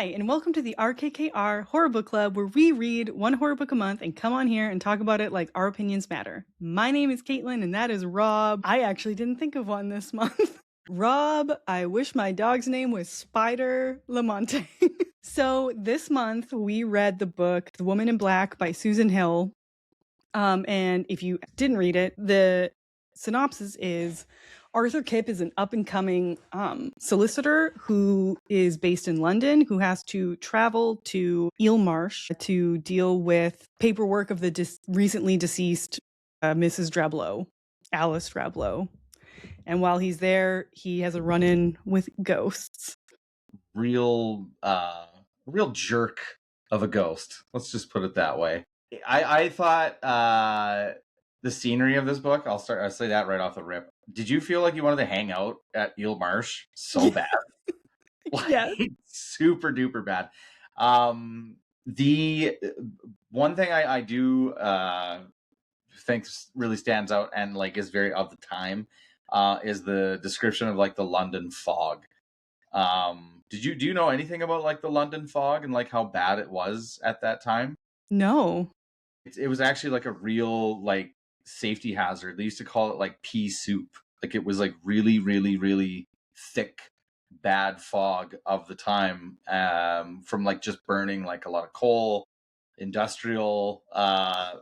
Hi, and welcome to the RKKR Horror Book Club, where we read one horror book a month and come on here and talk about it like our opinions matter. My name is Caitlin, and that is Rob. I actually didn't think of one this month. Rob, I wish my dog's name was Spider Lamonte. So this month we read the book The Woman in Black by Susan Hill. And if you didn't read it, the synopsis is Arthur Kipp is an up-and-coming solicitor who is based in London, who has to travel to Eelmarsh to deal with paperwork of the recently deceased Mrs. Dreblow, Alice Dreblow. And while he's there, he has a run-in with ghosts. Real jerk of a ghost. Let's just put it that way. I thought the scenery of this book, I'll say that right off the rip. Did you feel like you wanted to hang out at Eelmarsh so bad? Yeah. Super duper bad. The one thing I do think really stands out and like is very of the time is the description of like the London fog. Do you know anything about like the London fog and like how bad it was at that time? No. It was actually like a real like safety hazard. They used to call it like pea soup. Like it was like really, really, really thick, bad fog of the time from like just burning like a lot of coal, industrial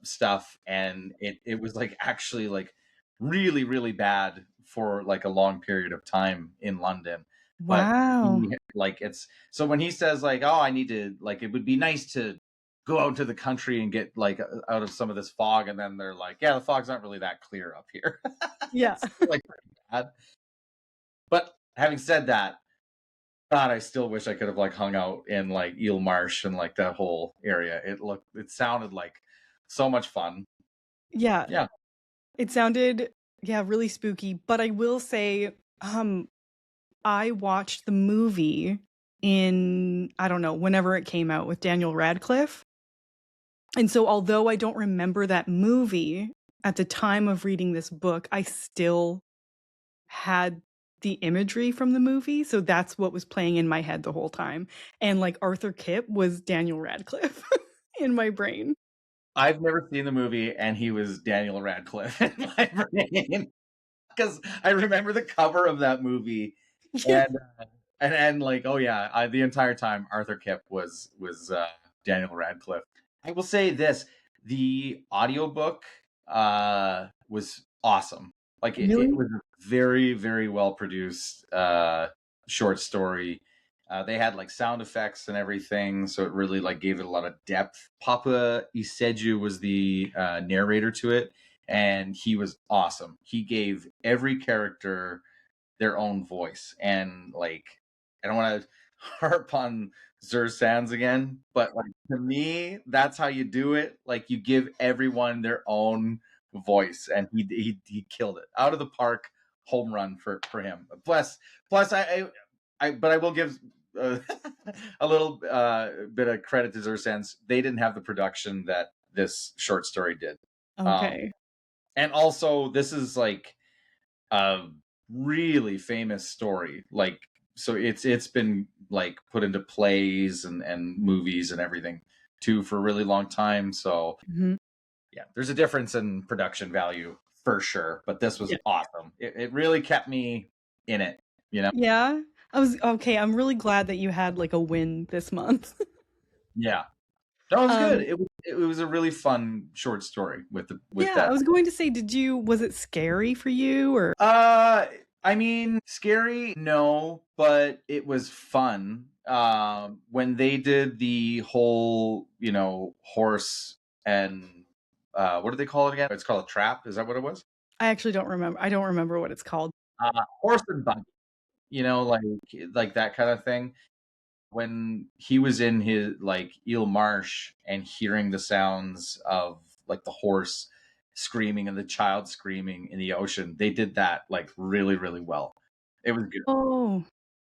stuff, and it was like actually like really, really bad for like a long period of time in London. But Wow. like it's so when he says like, oh, I need to like it would be nice to go out into the country and get like out of some of this fog, and then they're like, yeah, the fog's not really that clear up here. Yeah. It's like pretty bad. But having said that, God, I still wish I could have like hung out in like Eelmarsh and like that whole area. It sounded like so much fun. Yeah. Yeah. It sounded, really spooky. But I will say, I watched the movie in, I don't know, whenever it came out with Daniel Radcliffe. And so although I don't remember that movie at the time of reading this book, I still had the imagery from the movie. So that's what was playing in my head the whole time. And like Arthur Kipp was Daniel Radcliffe in my brain. I've never seen the movie, and he was Daniel Radcliffe in my brain because I remember the cover of that movie, Yeah. and like, oh yeah, the entire time Arthur Kipp was Daniel Radcliffe. I will say this: the audiobook was awesome. Like it Really? was a very, very well produced short story. They had like sound effects and everything, so it really like gave it a lot of depth. Papa Iseju was the narrator to it, and he was awesome. He gave every character their own voice, and like I don't want to harp on Zur Sands again, but like to me, that's how you do it. Like you give everyone their own voice, and he killed it out of the park, home run for him. Plus, but I will give uh, a little bit of credit to Zur Sands. They didn't have the production that this short story did. Okay. And also, this is like a really famous story. Like, so it's been like put into plays and movies and everything too for a really long time. So Mhm. yeah, there's a difference in production value for sure. But this was Yeah. awesome. It really kept me in it. You know? Yeah. I was okay. I'm really glad that you had like a win this month. Yeah. That was good. Um, It was a really fun short story with yeah, I that. was going to say, was it scary for you or? I mean, scary, no, but it was fun. When they did the whole, horse and what do they call it again? It's called a trap. Is that what it was? I actually don't remember. I don't remember what it's called. Horse and buggy, like that kind of thing. When he was in his like Eel Marsh and hearing the sounds of like the horse screaming and the child screaming in the ocean, they did that like really, really well. It was good. Oh,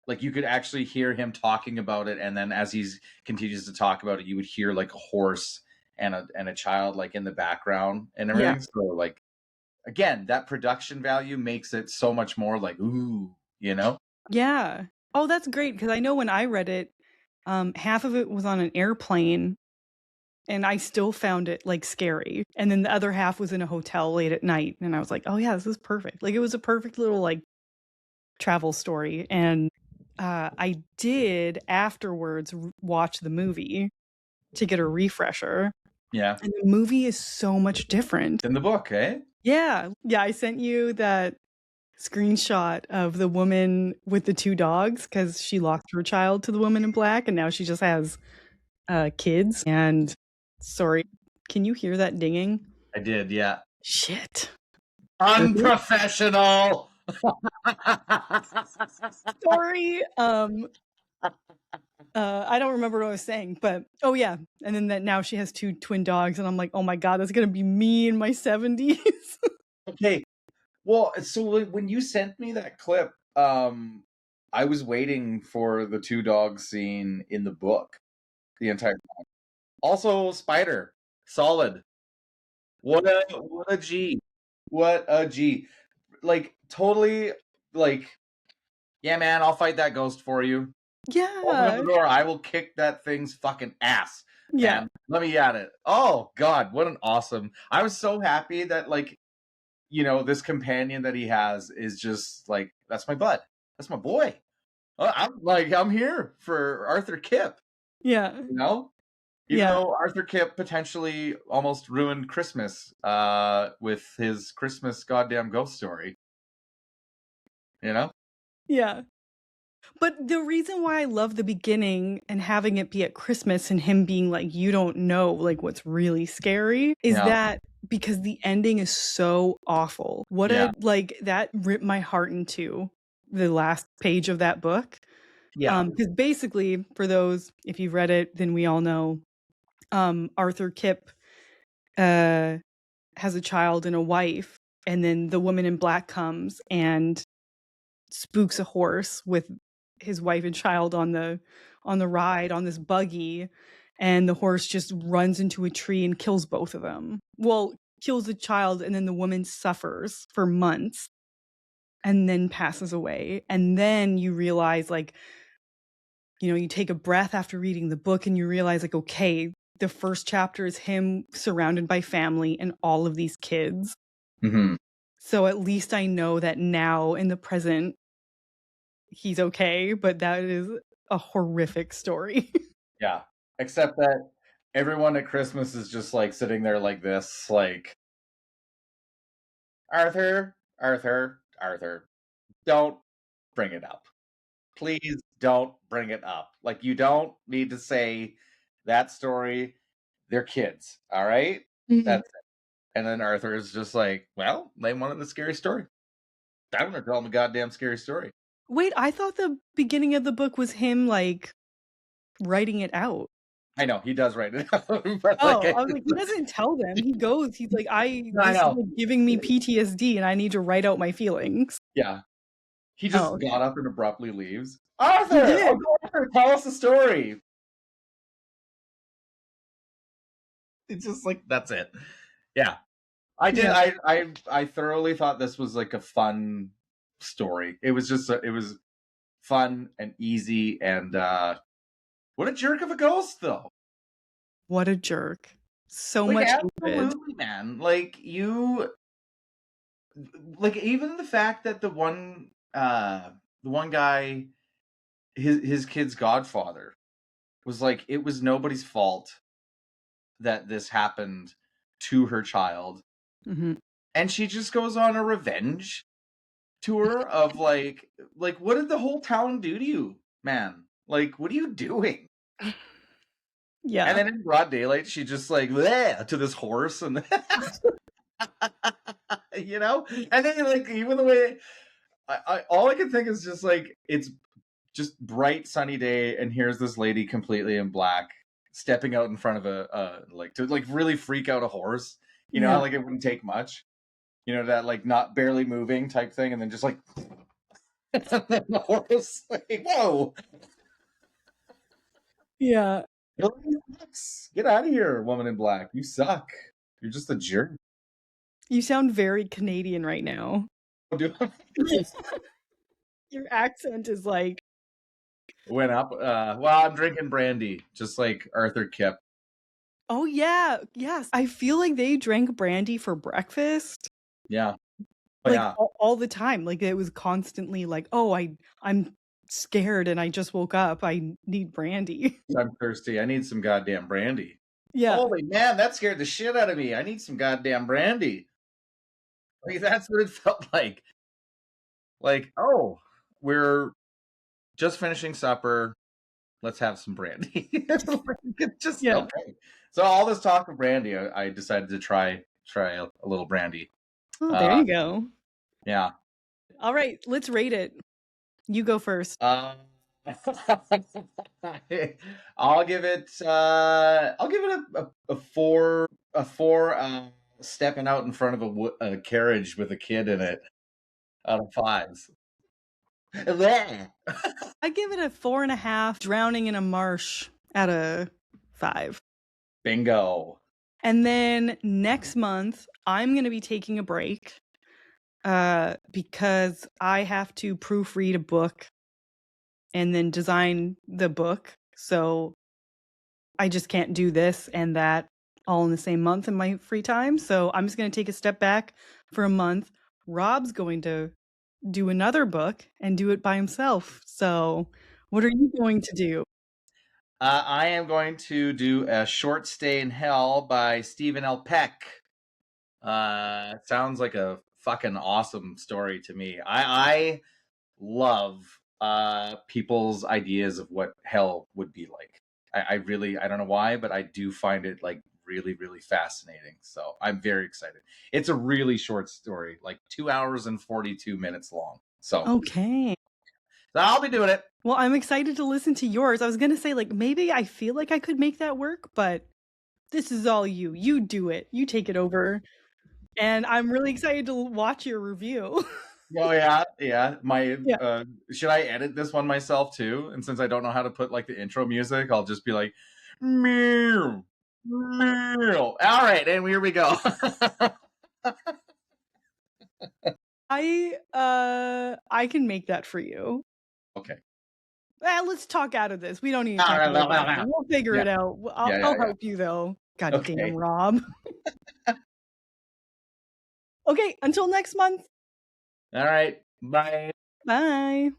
Like you could actually hear him talking about it, and then as he continues to talk about it, you would hear like a horse and a child like in the background and yeah. everything. So like again, that production value makes it so much more like ooh. Yeah. Oh, that's great because I know when I read it, Half of it was on an airplane, and I still found it like scary. And then the other half was in a hotel late at night, and I was like, "Oh yeah, this is perfect." Like it was a perfect little like travel story. And I did afterwards watch the movie to get a refresher. Yeah. And the movie is so much different. In the book, eh? Yeah. Yeah, I sent you that screenshot of the woman with the two dogs because she lost her child to the woman in black and now she just has kids. And sorry, can you hear that dinging? I did, yeah. Shit. Unprofessional. Sorry. I don't remember what I was saying, but oh yeah. And then that now she has two twin dogs, and I'm like, oh my god, that's gonna be me in my 70s. Okay. Well, so when you sent me that clip, I was waiting for the two dogs scene in the book the entire time. Also, Spider, solid. What a G. What a G. Like totally like, yeah, man, I'll fight that ghost for you. Open up Yeah. the door. I will kick that thing's fucking ass. Yeah. Man, let me at it. Oh God, what an awesome. I was so happy that like, this companion that he has is just like, that's my bud. That's my boy. I'm here for Arthur Kipp, Yeah. you know? Even Yeah. though Arthur Kipp potentially almost ruined Christmas with his Christmas goddamn ghost story. You know? Yeah. But the reason why I love the beginning and having it be at Christmas and him being like, you don't know like what's really scary is Yeah. that because the ending is so awful. What Yeah. like that ripped my heart in two, the last page of that book. Yeah. Because basically, for those, if you've read it, then we all know Arthur Kipp has a child and a wife, and then the woman in black comes and spooks a horse with his wife and child on the ride on this buggy, and the horse just runs into a tree and kills both of them. Well, kills the child, and then the woman suffers for months and then passes away. And then you realize like, you take a breath after reading the book and you realize like, okay, the first chapter is him surrounded by family and all of these kids. Mm-hmm. So at least I know that now in the present he's okay, but that is a horrific story. Yeah. Except that everyone at Christmas is just like sitting there like this, like, Arthur, Arthur, Arthur, don't bring it up. Please don't bring it up. Like, you don't need to say that story. They're kids, all right? That's it. And then Arthur is just like, well, they wanted a scary story. I'm gonna tell them a goddamn scary story. Wait, I thought the beginning of the book was him like writing it out. I know he does write it out, but Oh, like, I was like, he doesn't tell them. He goes, he's like, I this is know. like giving me PTSD and I need to write out my feelings. Yeah, he just Oh, okay. got up and abruptly leaves. He Arthur, did. oh, Arthur, tell us a story. It's just like that's it. Yeah, I did. Yeah. I thoroughly thought this was like a fun story. It was just it was fun and easy, and what a jerk of a ghost though. What a jerk. So Like much hatred. absolutely, man. Like even the fact that the one guy, his kid's godfather, was like, it was nobody's fault that this happened to her child. Mm-hmm. And she just goes on a revenge tour of like what did the whole town do to you, man? Like, what are you doing? Yeah. And then in broad daylight, she just like bleh, to this horse, and and then like even the way I all I can think is just like it's just bright sunny day, and here's this lady completely in black stepping out in front of a like to like really freak out a horse. Yeah. Like it wouldn't take much. That like not barely moving type thing, and then just like and then the horse like, whoa. Yeah. Get out of here, woman in black. You suck. You're just a jerk. You sound very Canadian right now. Do Your accent is like went up. Well, I'm drinking brandy, just like Arthur Kip. Oh, yeah. Yes. I feel like they drank brandy for breakfast, Yeah. Oh, like, yeah. all the time. Like, it was constantly like, "Oh, I'm scared and I just woke up. I need brandy." I'm thirsty. I need some goddamn brandy. Yeah. Holy man, that scared the shit out of me. I need some goddamn brandy. Like, that's what it felt like. Like, oh, we're just finishing supper. Let's have some brandy. Like, it's just Yeah. okay. So all this talk of brandy, I decided to try a little brandy. Oh, there Uh, you go. yeah. Alright, let's rate it. You go first. Uh, I'll give it a four, stepping out in front of a carriage with a kid in it out of fives. Bleh. I give it a 4.5, drowning in a marsh at a 5. Bingo. And then next month, I'm gonna be taking a break, because I have to proofread a book and then design the book. So I just can't do this and that all in the same month in my free time. So I'm just gonna take a step back for a month. Rob's going to do another book and do it by himself. So what are you going to do? I am going to do a short stay in hell by Stephen L. Peck. Sounds like a fucking awesome story to me. I love people's ideas of what hell would be like. I really, I don't know why, but I do find it like really, really fascinating. So I'm very excited. It's a really short story, like 2 hours and 42 minutes long. Okay. So I'll be doing it. Well, I'm excited to listen to yours. I was gonna say, like, maybe I feel like I could make that work, but this is all you. You do it. You take it over. And I'm really excited to watch your review. Oh yeah, yeah. My Yeah. should I edit this one myself too? And since I don't know how to put like the intro music, I'll just be like, meow, meow. All right, and here we go. I can make that for you. Okay. Let's talk out of this. We don't need to talk about that now. Yeah, We'll figure yeah, it out. I'll yeah, I'll yeah. help you though. God damn, Okay. Rob. Okay, until next month. All right. Bye. Bye.